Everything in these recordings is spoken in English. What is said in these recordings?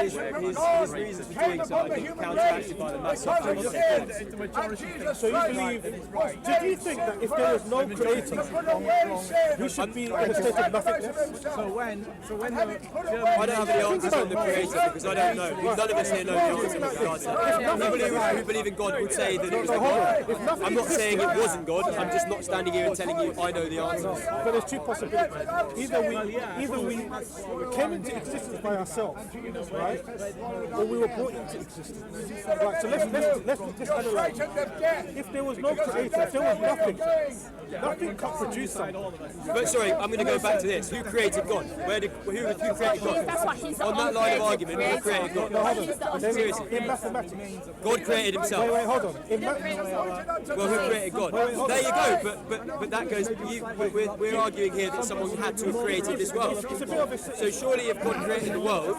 his reasons for doing so, I think, counteracted by the massive So you believe? Did you think that if there was no creator, we should be in a state of nothingness? So when I don't have any answers on the creator because I don't know. None of us here know the answer with regards to that. People who believe in God would say that it was God. I'm not saying it wasn't God. I'm just not standing here and telling you I know the answer. But there's two possibilities. Either we came into existence by ourselves, right? Or we were brought into existence. Right. So let's just analyze. If there was no creator, if there was nothing can produce something. But sorry, I'm going to go back to this. Who created God? Who created God? That's what he's On that line of argument, who created God? No, hold on. Seriously. In mathematics. God created himself. Wait, hold on. Well, who created God? There you go. But that goes. We're arguing here that someone had to have created this world. So surely, if God created the world,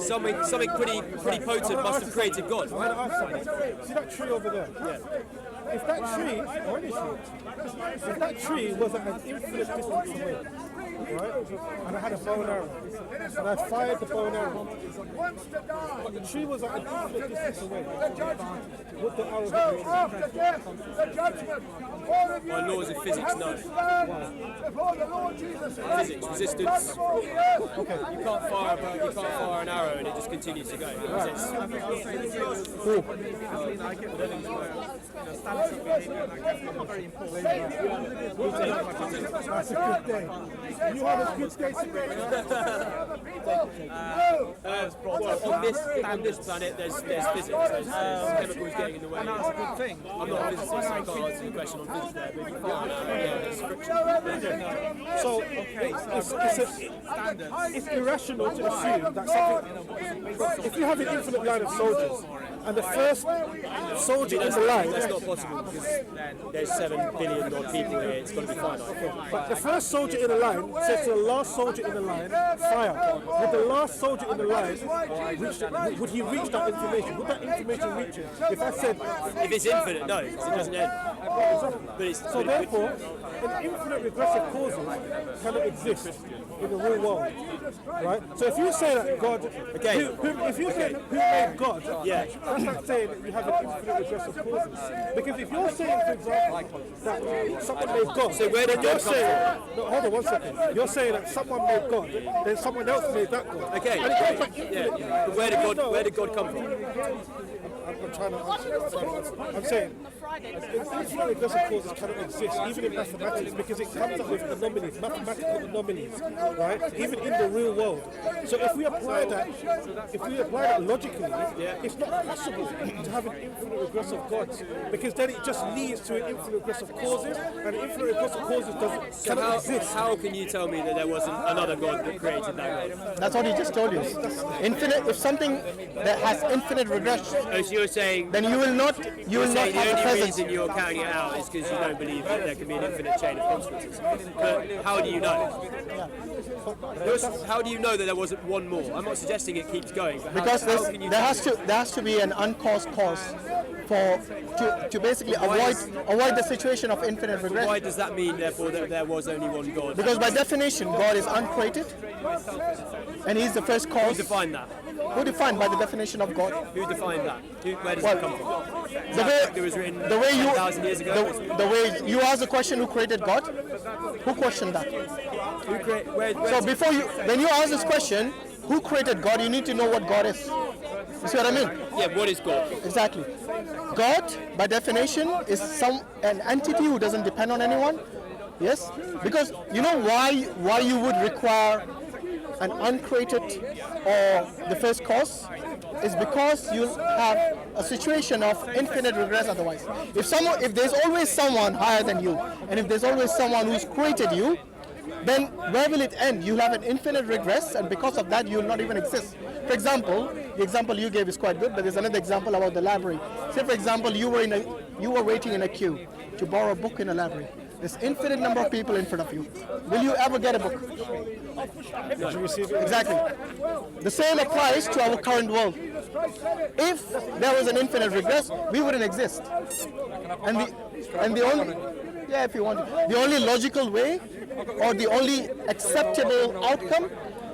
something pretty potent must have created God. See that tree over there? Yeah. If that tree, or any tree, if that tree was at an infinite distance away, right, and I had a bow and arrow, and I fired the bow and arrow, but the tree was at an infinite distance away, would the arrow hit? By laws of physics, no. Physics, resistance. Okay. You can't fire an arrow and it just continues to go. Cool. That's a good day. You have a good day on this planet, there's physics. There's chemicals getting in the way. that's a good thing. I'm not a physicist, so I can't answer the question on physics there. But if you fire an arrow, there's friction. So it's irrational to assume that something. If you have an infinite line of soldiers, and the first soldier in the line. That's not possible because there's 7 billion odd people here. It's got to be finite. But the first soldier in the line says to the last soldier in the line, fire. Would the last soldier in the line would he reach that information? Would that information reach him? If I said, if it's infinite, no, because it doesn't end. So therefore, an infinite regressive causes cannot exist in the real world, right? So if you say that God, if you say who made God, that's not saying that you have an infinite regressive causes. Because if you're saying, for example, that someone made God, so where did God come from? No, hold on 1 second. You're saying that someone made God, then someone else made that God. Okay. And it goes back But where did God come from? I'm trying to answer. I'm saying infinite regressive causes cannot exist, even in mathematics, because it comes up with anomalies, mathematical anomalies, right? Even in the real world. So if we apply that logically, it's not possible to have an infinite regressive God, because then it just leads to an infinite regressive causes, and infinite regressive causes cannot exist. How can you tell me that there wasn't another God that created that God? That's what he just told you. Infinite. If something that has infinite regress, Oh, so you're saying then you will not have the the only presence. reason you're carrying it out is because you don't believe that there can be an infinite chain of consequences. But how do you know? How do you know that there wasn't one more? I'm not suggesting it keeps going. But Because how can you there has to be an uncaused cause to basically avoid the situation of infinite Why regression. does that mean, therefore, that there was only one God? Because by definition, God is uncreated, and He's the first Who cause. defined that? Who defined by the definition of God? Who defined that? Where does it come from? It was written The way 1,000 years ago. the way you ask the question, who created God? Who questioned that? So before when you ask this question, who created God, you need to know what God is. You see what I mean? Yeah, what is God? Exactly. God, by definition, is an entity who doesn't depend on anyone. Yes? Because you know why you would require an uncreated or the first cause? Is because you have a situation of infinite regress otherwise. If there's always someone higher than you, and if there's always someone who's created you, then where will it end? You'll have an infinite regress, and because of that, you'll not even exist. For example, the example you gave is quite good, but there's another example about the library. Say, for example, you were waiting in a queue to borrow a book in a library. There's infinite number of people in front of you. Will you ever get a book? Did you receive it? Exactly. The same applies to our current world. If there was an infinite regress, we wouldn't exist. And the only, if you want, the only logical way or the only acceptable outcome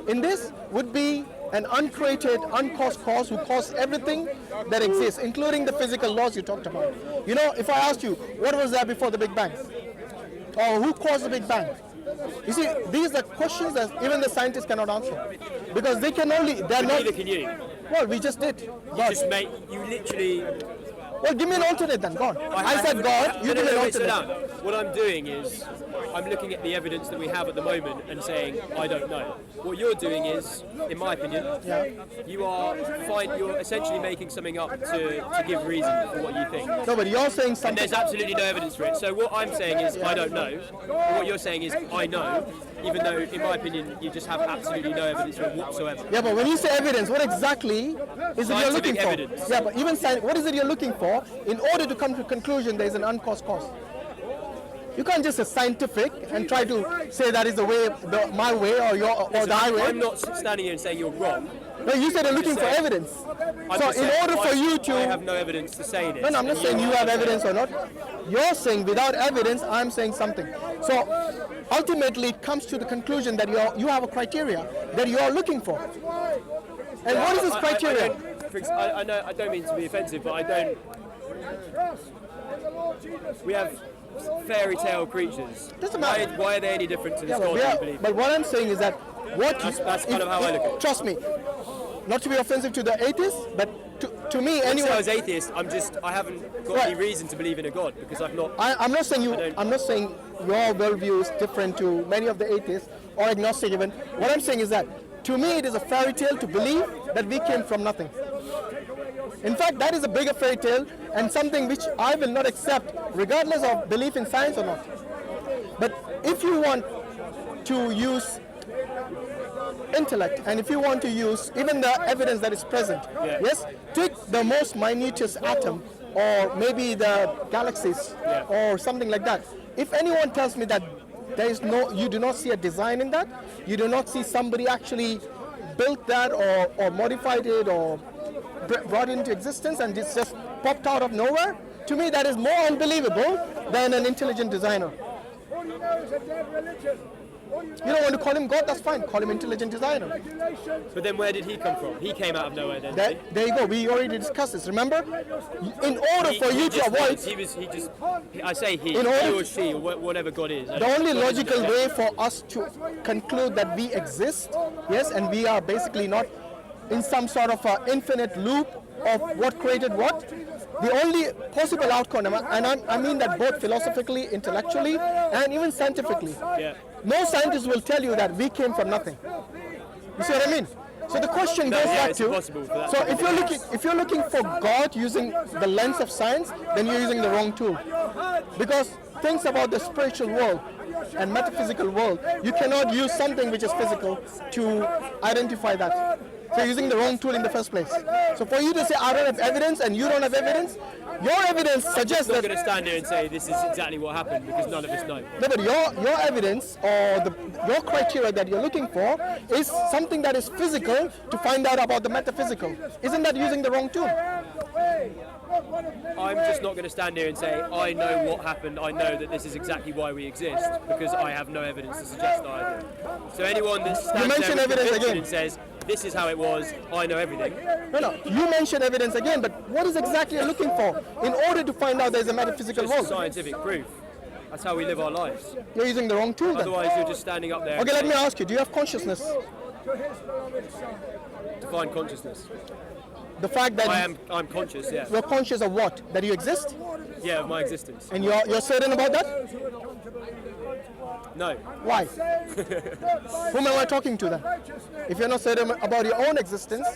in this would be an uncreated, uncaused cause who caused everything that exists, including the physical laws you talked about. You know, if I asked you, what was there before the Big Bang? Or who caused the Big Bang? You see, these are questions that even the scientists cannot answer. Because they can only, they're not... Neither can you. Well, we just did. You literally... Well, give me an alternate then, go on. I said God, you give me an alternate. What I'm doing is, I'm looking at the evidence that we have at the moment and saying, I don't know. What you're doing is, in my opinion, you're essentially making something up to give reason for what you think. No, but you're saying something... And there's absolutely no evidence for it. So what I'm saying is, I don't know. What you're saying is, I know, even though, in my opinion, you just have absolutely no evidence for it whatsoever. Yeah, but when you say evidence, what exactly is it you're looking for? Evidence. Yeah, but even what is it you're looking for in order to come to a conclusion there is an uncaused cause? You can't just say scientific and try to say that is the way, my way or the highway. I'm not standing here and saying you're wrong. No, you said you're looking for evidence. So in order for you to... I have no evidence to say this. No, I'm not saying you have evidence or not. You're saying without evidence, I'm saying something. So ultimately it comes to the conclusion that you have a criteria that you are looking for. And what is this criteria? I don't mean to be offensive, but I don't... We have fairy tale creatures. Doesn't matter. Why are they any different to this God you believe? But what I'm saying is that that's kind of how I look at it. Trust me, not to be offensive to the atheists, but to me, anyone. I was atheist. I haven't got any reason to believe in a God because I've not. I'm not saying I'm not saying your worldview is different to many of the atheists or agnostic even. What I'm saying is that to me, it is a fairy tale to believe that we came from nothing. In fact, that is a bigger fairy tale and something which I will not accept, regardless of belief in science or not. But if you want to use intellect and if you want to use even the evidence that is present, yes, take the most minutest atom or maybe the galaxies or something like that. If anyone tells me that there is you do not see a design in that, you do not see somebody actually built that or modified it or brought into existence and it's just popped out of nowhere, to me that is more unbelievable than an intelligent designer. You don't want to call him God, that's fine, call him intelligent designer. But then where did he come from? He came out of nowhere then. There you go, we already discussed this, remember? In order for you to avoid... He or she, or whatever God is. The only logical way for us to conclude that we exist, yes, and we are basically not in some sort of infinite loop of what created what, the only possible outcome, and I mean that both philosophically, intellectually, and even scientifically. No scientist will tell you that we came from nothing. You see what I mean? So the question goes back to, so if you're looking for God using the lens of science, then you're using the wrong tool. Because things about the spiritual world and metaphysical world, you cannot use something which is physical to identify that. So you're using the wrong tool in the first place. So for you to say I don't have evidence and you don't have evidence, your evidence suggests that... I'm not going to stand here and say this is exactly what happened because none of us know. No, but your evidence or your criteria that you're looking for is something that is physical to find out about the metaphysical. Isn't that using the wrong tool? I'm just not going to stand here and say I know what happened, I know that this is exactly why we exist, because I have no evidence to suggest that I do. So anyone that stands there with conviction and says this is how it was, I know everything. No, you mentioned evidence again, but what is exactly you're looking for in order to find out there's a metaphysical world? Scientific proof. That's how we live our lives. You're using the wrong tool then. Otherwise you're just standing up there. Okay, let me ask you, do you have consciousness? Define consciousness. The fact that I'm conscious, yeah. You're conscious of what? That you exist? Yeah, of my existence. And you're certain about that? No. Why? Whom am I talking to then? If you're not certain about your own existence,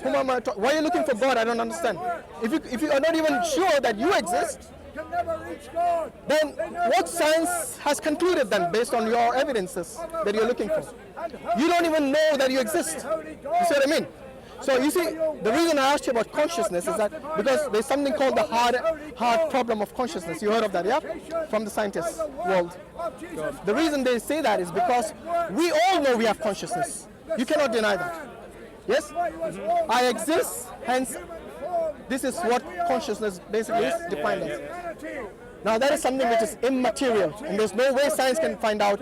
whom am I talking? Why are you looking for God? I don't understand. If you are not even sure that you exist, then what science has concluded then based on your evidences that you're looking for? You don't even know that you exist. You see what I mean? So you see, the reason I asked you about consciousness is that because there's something called the hard problem of consciousness. You heard of that, yeah? From the scientist world. The reason they say that is because we all know we have consciousness. You cannot deny that. Yes? I exist, hence this is what consciousness basically is defined as. Now that is something which is immaterial, and there's no way science can find out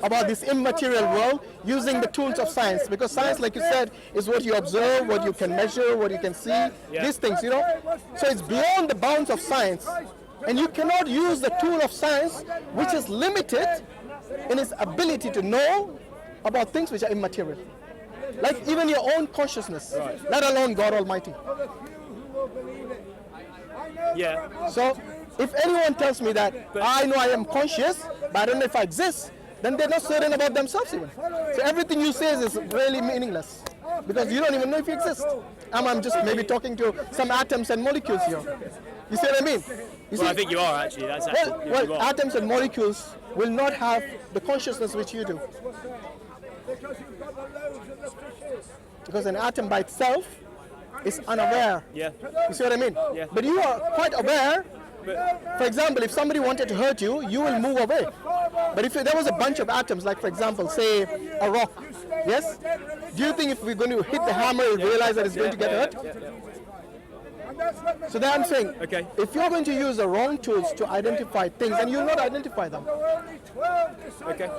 about this immaterial world using the tools of science, because science, like you said, is what you observe, what you can measure, what you can see, these things, you know. So it's beyond the bounds of science, and you cannot use the tool of science, which is limited in its ability to know about things which are immaterial. Like even your own consciousness, let alone God Almighty. Yeah. So if anyone tells me that I know I am conscious, but I don't know if I exist, then they're not certain about themselves even. So everything you say is really meaningless, because you don't even know if you exist. I'm just maybe talking to some atoms and molecules here. You see what I mean? You Well, I see, think you are actually. That's actually you are. atoms and molecules will not have the consciousness which you do. Because an atom by itself is unaware. Yeah. You see what I mean? Yeah. But you are quite aware. For example, if somebody wanted to hurt you, you will move away. But if there was a bunch of atoms, like for example, say a rock, yes? Do you think if we're going to hit the hammer, you'll realize that it's going to get hurt? So then I'm saying, Okay. if you're going to use the wrong tools to identify things, then you'll not identify them. Okay.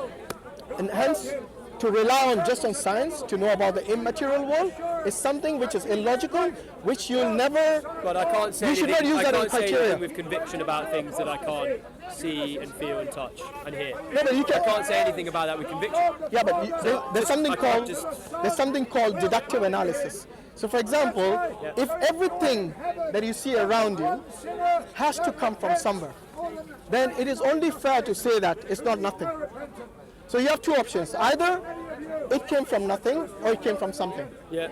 And hence, to rely on just on science to know about the immaterial world is something which is illogical, which you'll never. But I can't say You should anything, not use I that as can't say criteria. anything with conviction about things that I can't see and feel and touch and hear. No, but you I can't say anything about that with conviction. Yeah, but there's something I can't called just- there's something called deductive analysis. So, for example, if everything that you see around you has to come from somewhere, then it is only fair to say that it's not nothing. So you have two options: either it came from nothing, or it came from something. Yeah.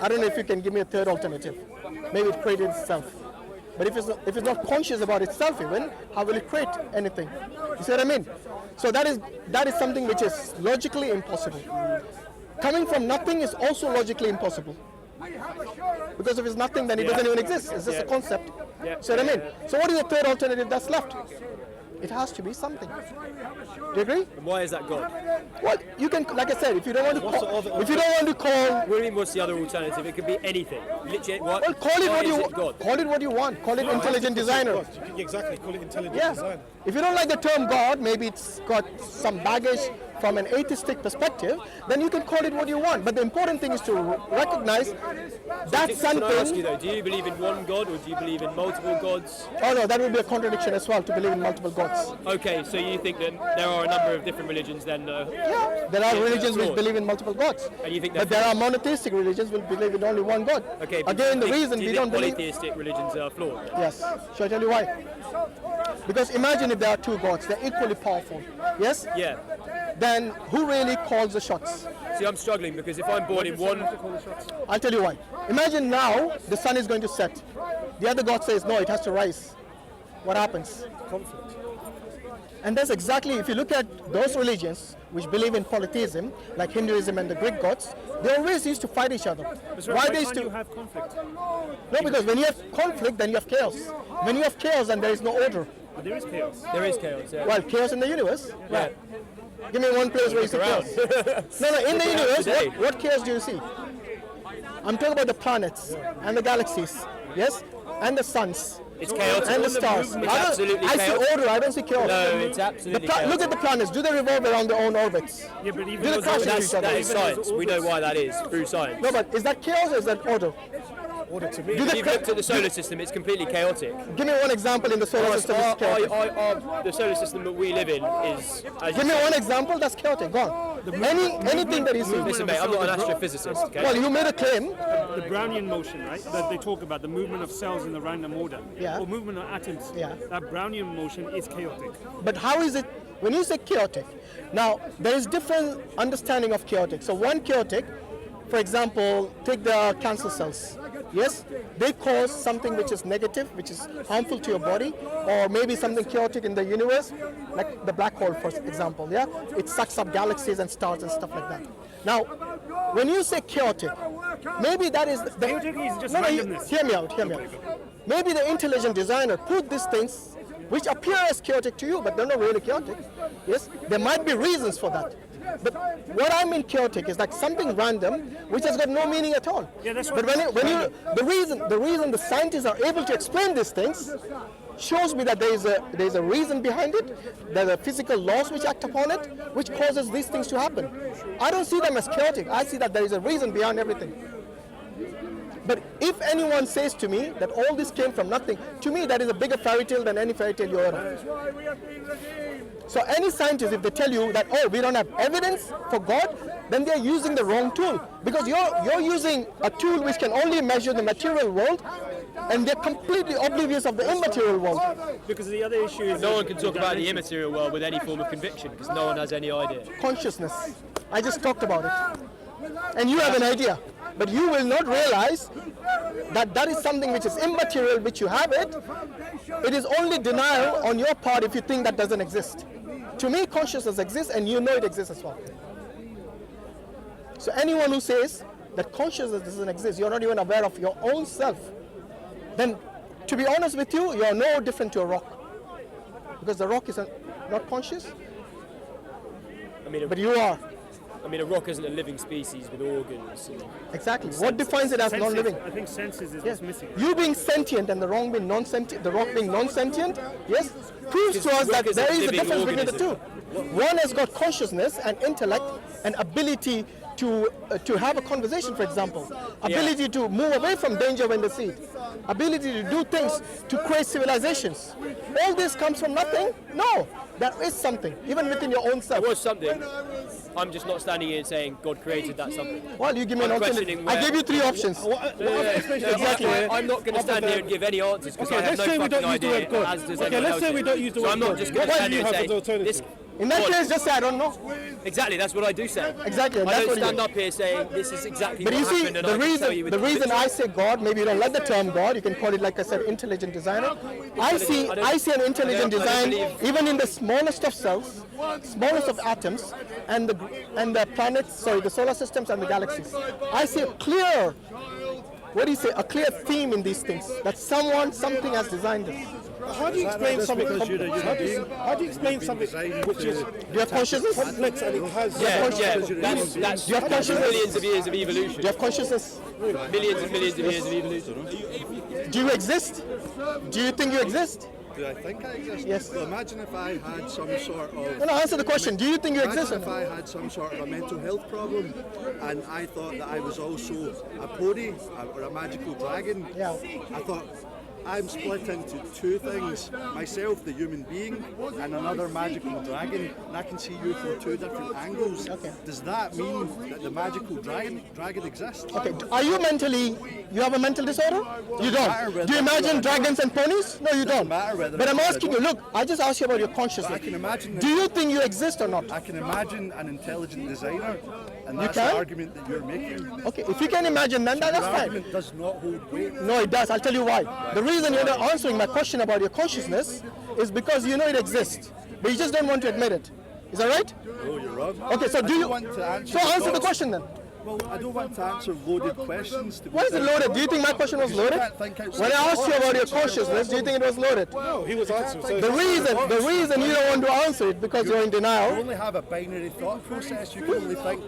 I don't know if you can give me a third alternative. Maybe it created itself. But if it's not conscious about itself even, how will it create anything? You see what I mean? So that is something which is logically impossible. Coming from nothing is also logically impossible. Because if it's nothing, then it doesn't even exist. It's just a concept. See what I mean? So what is the third alternative that's left? It has to be something. Do you agree? And why is that God? Well, you can, like I said, if you don't want to call, if you don't want to call, What do you mean, what's the other alternative? It could be anything. Literally, what? well, call it why what is you it God? call it what you want. Call it intelligent designer. Exactly, call it intelligent Yeah. design. If you don't like the term God, maybe it's got some baggage from an atheistic perspective, then you can call it what you want. But the important thing is to recognize that's Can I ask you something. though, do you believe in one God or do you believe in multiple gods? Oh no, that would be a contradiction as well to believe in multiple gods. Okay, so you think that there are a number of different religions then? Yeah, there are religions which flawed. believe in multiple gods. And you think But there are monotheistic religions which believe in only one God. Okay, but Again, do the you think- reason do you we think don't believe. polytheistic religions are flawed? Yes. Shall I tell you why? Because imagine if there are two gods, they're equally powerful. Yes? Yeah. Then who really calls the shots? See, I'm struggling because if I'm born in one, I'll tell you why. Imagine now the sun is going to set. The other god says, no, it has to rise. What happens? Conflict. And that's exactly, if you look at those religions which believe in polytheism, like Hinduism and the Greek gods, they always used to fight each other. Why they used can't to? you have conflict? No, because when you have conflict, then you have chaos. When you have chaos, then there is no order. But there is chaos. there is chaos. Yeah. Well, chaos in the universe. Yeah. Give me one place where you see around. chaos. No, in the around universe, today. what chaos do you see? I'm talking about the planets and the galaxies, yes, and the suns It's chaotic. and the stars. It's absolutely I chaotic. see order. I don't see chaos. No, it's absolutely chaotic. Look at the planets. Do they revolve around their own orbits? Yeah, but even Do they those crash into orbits- each other? That is science. We know why that is through science. No, but is that chaos or is that order? Order to me. Do If they you've looked at the solar system, it's completely chaotic. Give me one example in the solar system that's chaotic. The solar system that we live in is. As Give you me said, one example that's chaotic. Go on. Anything that you see. listen, mate, I'm not an astrophysicist. Okay. Well, you made a claim. the Brownian motion, right? That they talk about the movement of cells in the random order, Yeah. or movement of atoms. Yeah. That Brownian motion is chaotic. But how is it, when you say chaotic, now there is different understanding of chaotic. So one chaotic, for example, take the cancer cells. Yes, they cause something which is negative, which is harmful to your body, or maybe something chaotic in the universe, like the black hole, for example. Yeah, it sucks up galaxies and stars and stuff like that. Now, when you say chaotic, maybe that is the Chaotic is just no, randomness. hear me out. Hear me out. Maybe the intelligent designer put these things which appear as chaotic to you, but they're not really chaotic. Yes, there might be reasons for that. But what I mean chaotic is like something random which has got no meaning at all. Yeah, that's But the reason the scientists are able to explain these things shows me that there is a reason behind it. There are physical laws which act upon it, which causes these things to happen. I don't see them as chaotic. I see that there is a reason behind everything. But if anyone says to me that all this came from nothing, to me that is a bigger fairy tale than any fairy tale you heard of. So any scientist, if they tell you that, oh, we don't have evidence for God, then they're using the wrong tool. Because you're using a tool which can only measure the material world, and they're completely oblivious of the immaterial world. Because the other issue is No one can talk about the immaterial world with any form of conviction because no one has any idea. Consciousness. I just talked about it. And you have an idea. But you will not realize that that is something which is immaterial, which you have it. It is only denial on your part if you think that doesn't exist. To me, consciousness exists and you know it exists as well. So anyone who says that consciousness doesn't exist, you're not even aware of your own self, then to be honest with you, you're no different to a rock. Because the rock is not conscious, but you are. I mean, a rock isn't a living species with organs. Exactly. What defines it as senses. non-living? I think senses is what's missing. You being sentient and the rock being non-sentient, yes, proves to us that rock is there a is a living difference between the two. organism. One has got consciousness and intellect and ability to have a conversation, for example, ability to move away from danger when they see it, ability to do things to create civilizations. All this comes from nothing? No, there is something, even within your own self. There was something. I'm just not standing here saying God created that something. Well, you give me an I'm alternative. questioning I where- gave you three options. Exactly. I'm not going to stand here and give any answers because I have let's say no we fucking don't use the idea. word God. As does Okay, anyone let's else say we here. don't use the So word I'm not God. just going to What stand do here you and have as say alternative? this. In that God. case, just say I don't know. Exactly, that's what I do say. Exactly, and I that's don't what you stand do. up here saying this is exactly But what you see, happened and I can tell you with the reason conviction. I say God, maybe you don't like the term God, you can call it, like I said, intelligent designer. I see an intelligent design even in the smallest of cells, smallest of atoms, and the planets, the solar systems and the galaxies. I see a clear, a clear theme in these things, that something has designed this. How do you explain something? How do you explain something which is Do you have consciousness? complex and it has? That's Do you have consciousness? millions of years of evolution. Do you have consciousness? Millions and millions of years of evolution. Do you exist? Do you think you exist? Do I think I exist? Yes. Well, imagine if I had some sort of... No, answer the question. Do you think you exist? Imagine if I had some sort of a mental health problem and I thought that I was also a pony or a magical dragon. Yeah. I thought, I'm split into two things. Myself, the human being, and another magical dragon. And I can see you from two different angles. Okay. Does that mean that the magical dragon exists? Okay, are you you have a mental disorder? You matter don't. whether Do you imagine I'm- dragons and ponies? No, you don't. matter whether But I'm I'm- asking you, look, I just asked you about your consciousness. I can imagine Do you think you exist or not? I can imagine an intelligent designer, and You that's can? the argument that you're making. Okay, if you can imagine, then that's Your fine. argument does not hold weight. No, it does. I'll tell you why. The reason you're not answering my question about your consciousness is because you know it exists, but you just don't want to admit it. Is that right? No, you're wrong. Okay, so I do don't you? want to answer So answer the thoughts. question then. Well, I don't want to answer loaded questions. Why is it loaded? Do you think my question was loaded? When I asked you about your consciousness, do you think it was loaded? No, he was answering. So The reason you don't want to answer it because you're in You denial. only have a binary thought process. You can only think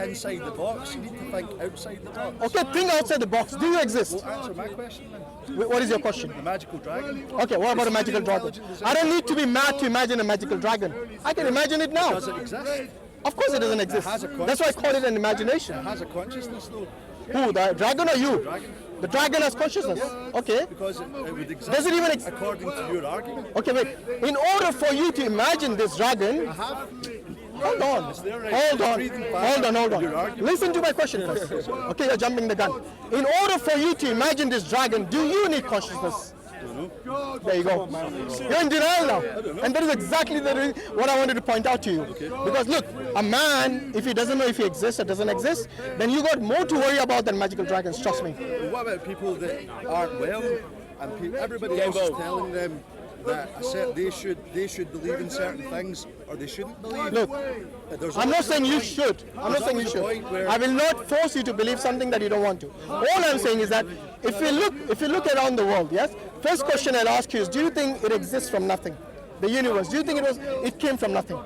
inside the box. You need to think outside the box. Okay, think outside the box. Do you exist? Well, answer my question then. What is your question? The magical dragon. Okay, what about a magical dragon? I don't need to be mad to imagine a magical dragon. I can imagine it now. Does it exist? Of course it doesn't exist. has a That's why I call it an imagination. It has a consciousness though. Who, the dragon or you? Dragon. The dragon has consciousness. Okay. Because it would exist. Does it even according to your argument? Okay, wait. In order for you to imagine this dragon, hold on. Hold on. Listen to my question first. Okay, you're jumping the gun. In order for you to imagine this dragon, do you need consciousness? There you go. You're in denial now. And that is exactly what I wanted to point out to you. Because look, a man, if he doesn't know if he exists or doesn't exist, then you got more to worry about than magical dragons, trust me. Well, what about people that aren't well and everybody else is telling them that they should believe in certain things or they shouldn't believe? Look, There's I'm not saying you always- should. I'm not saying you there's should. always a point where- I will not force you to believe something that you don't want to. All I'm saying is that if you look around the world, yes, first question I'll ask you is, do you think it exists from nothing? The universe, do you think it came from nothing?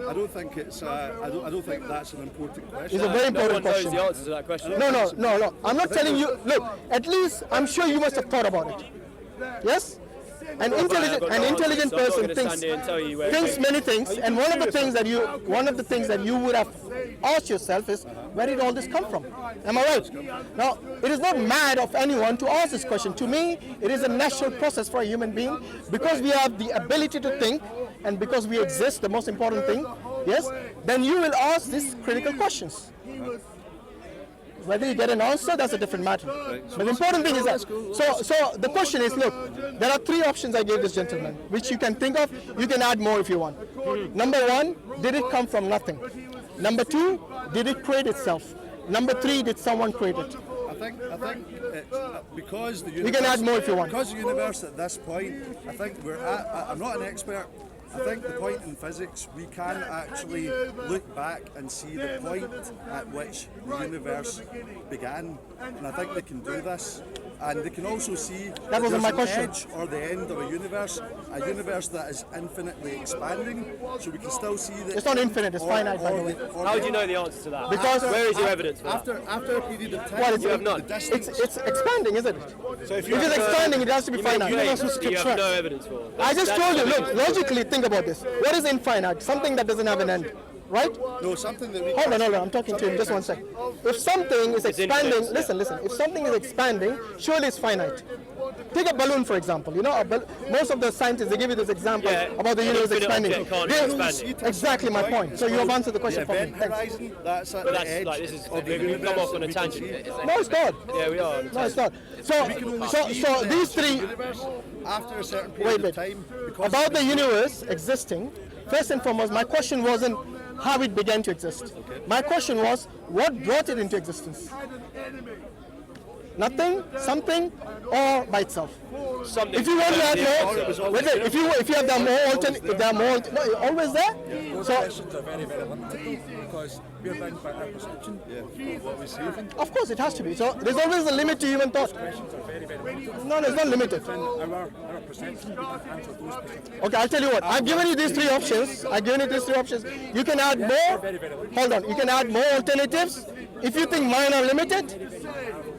I don't think it's. I don't think that's an important question. It's a very No important one knows question. the answer to that question. No. I'm not telling you. Look, at least I'm sure you must have thought about it. Yes? An intelligent person thinks many things, and one of the things that you would have asked yourself is, where did all this come from? Am I right? Now, it is not mad of anyone to ask this question. To me, it is a natural process for a human being, because we have the ability to think, and because we exist, the most important thing, yes, then you will ask these critical questions. Whether you get an answer, that's a different matter. But the important thing is that, so the question is, look, there are 3 options I gave this gentleman, which you can think of. You can add more if you want. Number 1, did it come from nothing? Number 2, did it create itself? Number 3, did someone create it? I think it's, because the universe, You can add more if you want. Because the universe at this point, I think we're at. I'm not an expert. I think the point in physics, we can actually look back and see the point at which the universe began, and I think they can do this. And they can also see That wasn't my there's question. an edge or the end of a universe that is infinitely expanding. So we can still see that. It's not infinite, it's finite, by the way. How do you know the answer to that? Because where is your evidence for that? After a period of time, Well, it's, You have none. the distance. it's expanding, isn't it? So if If it's expanding, it has to be You make finite. claims that you have no evidence for. I just told you, look, logically think about this. What is infinite? Something that doesn't have an end, right? No, something that we. Hold on, I'm talking to him, just one second. If something is expanding, infinite, listen, if something is expanding, surely it's finite. Take a balloon, for example. You know, most of the scientists, they give you this example about the an universe infinite expanding. object can't They- expand. Exactly my point. So you have answered the question for me. Event Thanks. horizon, that's at But the that's edge like, this is, of the we've universe. come off on a that we can tangent. see. No, it's not. Yeah, we are. No, it's not. So these 3, Universe, after a certain period wait. of time, because About the universe existing, first and foremost, my question wasn't how it began to exist. My question was, what brought it into existence? Nothing, something, or by itself? Something. If you want to add Or it was more, always wait, if you have the more alternate, if there are more, no, you're always there. So Questions are very, very limited because we're bound by our perception of what we see. of course it has to be. So there's always a limit to human thought. Questions are very, very limited. No, it's not limited. Within our perception, we can answer those questions. Okay, I'll tell you what. I've given you these 3 options. You can add more. Hold on. You can add more alternatives. If you think mine are limited,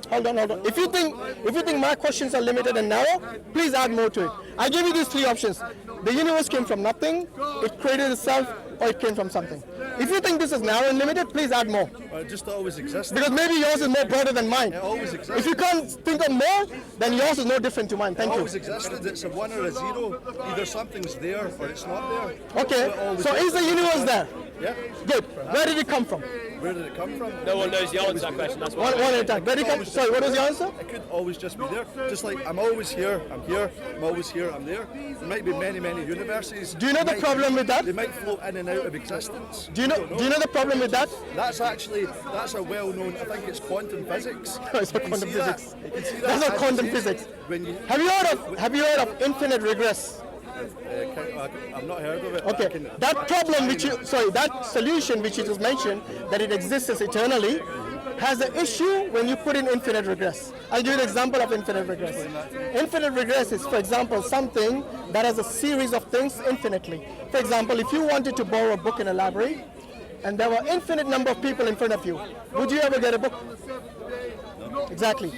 hold on. If you think my questions are limited and narrow, please add more to it. I give you these 3 options. The universe came from nothing, it created itself, or it came from something. If you think this is narrow and limited, please add more. Well, it just always existed. Because maybe yours is more broader than mine. It always existed. If you can't think of more, then yours is no different to mine. It Thank you. always existed. It's a 1 or a 0. Either something's there or it's not there. Okay, It always so is the universe there? Yeah. Good. Where did it come from? Where did it come from? No one knows the answer to that question. That's why. One at a time. Where did it come? Sorry, what was the answer? It could always just be there. Just like I'm always here, I'm here, I'm always here, I'm there. There might be many, many universes. Do you know the They might- problem with that? They might float in and out of existence. Do you know the problem with that? That's a well-known, I think it's quantum physics. No, it's not You can quantum see that. physics. You can see That's that not quantum as you- physics. When you, Have you heard of infinite regress? I've not heard of it. but I Okay, can- that solution which you just mentioned, that it exists eternally, has an issue when you put in infinite regress. I'll give you an example of infinite regress. Infinite regress is, for example, something that has a series of things infinitely. For example, if you wanted to borrow a book in a library, and there were infinite number of people in front of you, would you ever get a book? Exactly.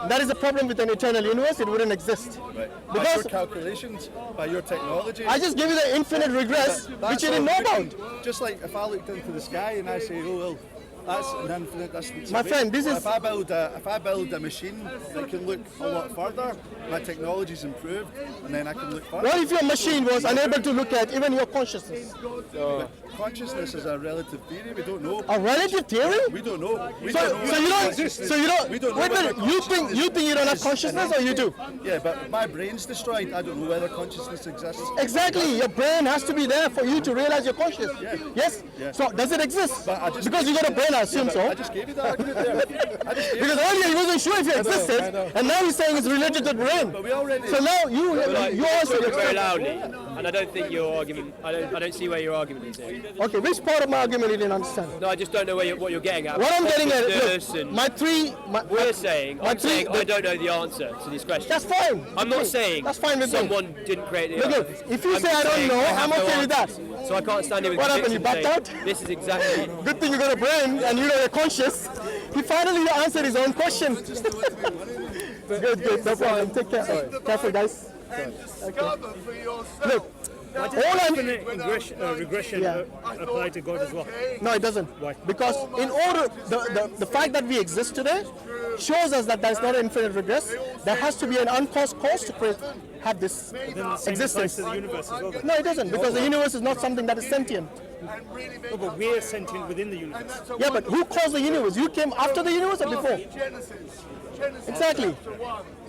That is the problem with an eternal universe, it wouldn't exist. By Because your calculations, by your technology. I just give you the infinite regress, which you didn't know about. Just like if I looked into the sky and I say, oh well, that's an infinite distance My away. friend, this is- If I build a machine that can look a lot further, my technology's improved, and then I can look further. What if your machine was unable to look at even your consciousness? Consciousness is a relative theory. We don't know. A relative theory? We don't know. We So don't know. you don't. We don't know Wait a minute. whether You think you don't have consciousness, or you do? Yeah, but if my brain's destroyed, I don't know whether consciousness exists. Exactly. Your brain has to be there for you to realize you're conscious. Yeah. Yes. Yeah. So does it exist? But I just- Because you got a brain I assume so. I just gave you the argument there. Because earlier he wasn't sure if you existed, and now he's saying it's related to the brain. But we already. So now you also talking very loudly, and I don't think your argument. I don't see where your argument is here. Okay, which part of my argument you didn't understand? No, I just don't know what you're getting at. What I'm getting at, Consciousness look, and I'm saying I don't know the answer to these questions. That's fine. I'm not saying that's fine with someone didn't create the Look, earth. if you I'm say just I don't saying know, have I'm no okay with that. answer. So I can't stand here with What happened, you conviction backed saying, out? This is exactly. Good thing you got a brain and you know you're conscious. He finally answered his own question. Good, no problem. Take care. Careful, guys. Look, all I'm regression apply to God as well. No, it doesn't. Why? Because in order, the fact that we exist today shows us that there's not an infinite regress. There has to be an uncaused cause to have this existence. To the universe as well. Then. No, it doesn't, because the universe is not something that is sentient. No, but we're sentient within the universe. Yeah, but who caused the universe? You came after the universe or before? Exactly.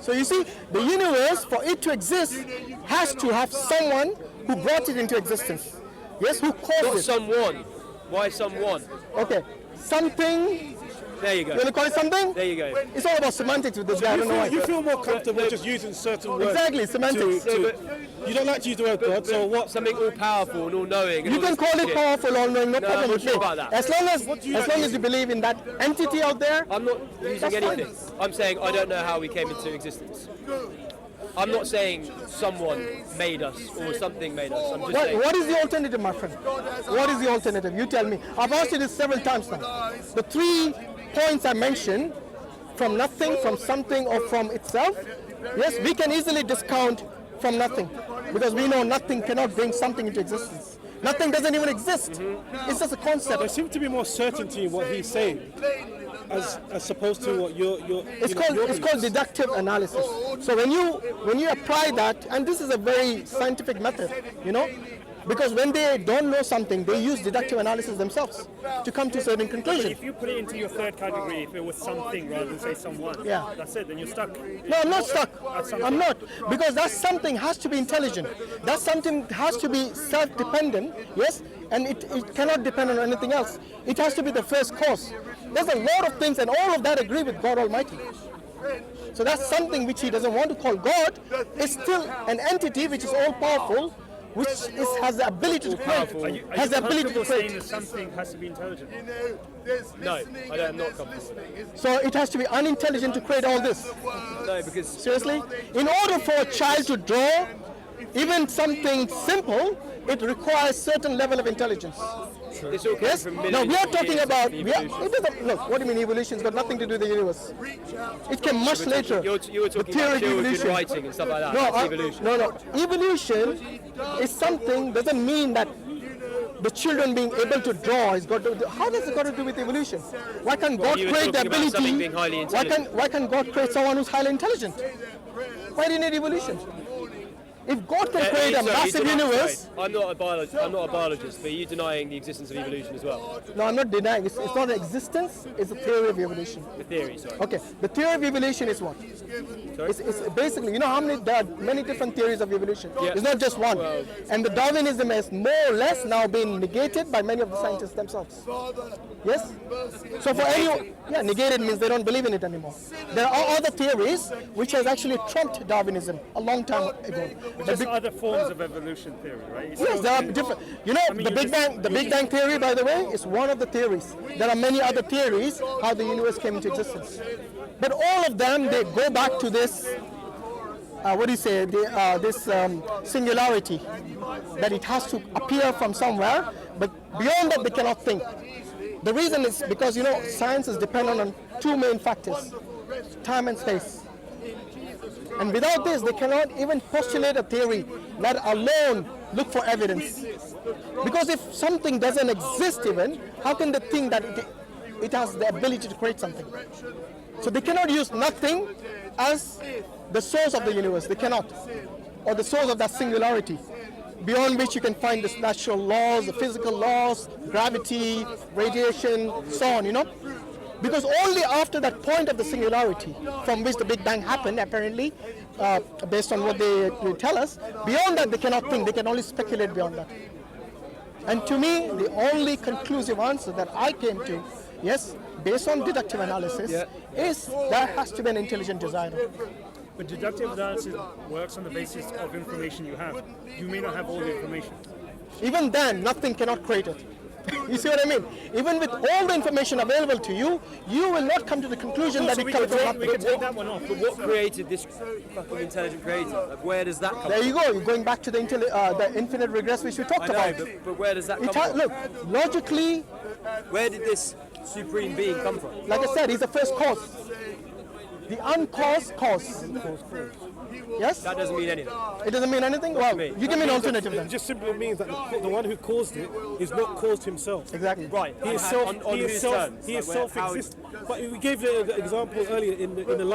So you see, the universe, for it to exist, has to have someone who brought it into existence. Yes, who caused Not it? someone. Why someone? Okay, something. There you go. You want to call it something? There you go. It's all about semantics with this guy. I don't know why. You feel more comfortable just using certain words. Exactly, semantics. You don't like to use the word God, so what? Something all powerful and all knowing. You can call it powerful or no problem I'm with not me. sure about that. As long as you believe in that entity out there. I'm not using That's anything. fine. I'm saying I don't know how we came into existence. I'm not saying someone made us or something made us. I'm just saying. What is the alternative, my friend? What is the alternative? You tell me. I've asked you this several times now. The 3 points I mentioned, from nothing, from something, or from itself, yes, we can easily discount from nothing, because we know nothing cannot bring something into existence. Nothing doesn't even exist. It's just a concept. There seems to be more certainty in what he's saying, as opposed to what you're. It's called deductive analysis. So when you apply that, and this is a very scientific method, you know, because when they don't know something, they use deductive analysis themselves to come to certain But conclusions. if you put it into your third category, if it was something rather than say someone, Yeah. that's it. Then you're stuck. No, I'm not stuck. I'm not, because that something has to be intelligent. That something has to be self-dependent, yes, and it cannot depend on anything else. It has to be the first cause. There's a lot of things, and all of that agree with God Almighty. So that's something which he doesn't want to call God. It's still an entity which is all-powerful, which has the ability to create. Are you Has the ability to comfortable saying create. that something has to be intelligent? No, I'm not comfortable with that. So it has to be unintelligent to create all this. No, because Seriously? In order for a child to draw even something simple, it requires certain level of intelligence. this all comes Yes? from No, millions we are of talking years about. of It evolution. doesn't, look, what do you mean evolution? It's got nothing to do with the universe. It came much later. You were The talking theory about of children evolution. writing and stuff like that. No, That's evolution. no. Evolution is something, doesn't mean that the children being able to draw is got to. How does it got to do with evolution? Why can't God you were create the talking about something ability? being highly intelligent. Why can't God create someone who's highly intelligent? Why do you need evolution? If God can create a Sorry, massive you're denying- universe, sorry, I'm not a biologist, but are you denying the existence of evolution as well? no, I'm not denying. It's not an existence. It's a theory of evolution. The theory, sorry. Okay, the theory of evolution is what? It's basically, you know how there are many different theories of evolution. Yeah. It's not just one. And the Darwinism has more or less now been negated by many of the scientists themselves. Yes? So for anyone, negated means they don't believe in it anymore. There are other theories which has actually trumped Darwinism a long time ago. Just other forms of evolution theory, right? It's Yes, still- there are different. You know, mean, the you Big just- Bang theory, by the way, is one of the theories. There are many other theories how the universe came into existence. But all of them, they go back to this, this singularity, that it has to appear from somewhere, but beyond that they cannot think. The reason is because, you know, science is dependent on 2 main factors, time and space. And without this, they cannot even postulate a theory, let alone look for evidence. Because if something doesn't exist even, how can they think that it has the ability to create something? So they cannot use nothing as the source of the universe. They cannot. Or the source of that singularity, beyond which you can find the natural laws, the physical laws, gravity, radiation, so on, you know? Because only after that point of the singularity, from which the Big Bang happened, apparently, based on what they tell us, beyond that they cannot think, they can only speculate beyond that. And to me, the only conclusive answer that I came to yes, based on deductive analysis, is there has to be an intelligent designer. But deductive analysis works on the basis of information you have. You may not have all the information. Even then, nothing cannot create it. You see what I mean? Even with all the information available to you, you will not come to the conclusion that So it we comes can from take that one off. But what created this fucking intelligent creator? Like, where does that come There from? you go. You're going back to the infinite regress which we talked I know, about. but where does that come from? Look, logically, Where did this supreme being come from? like I said, he's the first cause. The uncaused cause. Yes? That doesn't mean anything. It doesn't mean anything? Well, mean? you give me an alternative It then. just simply means that the one who caused it is not caused himself. Exactly. Right. He is on whose terms? Like, how- self-existent. But we gave the example earlier in the library.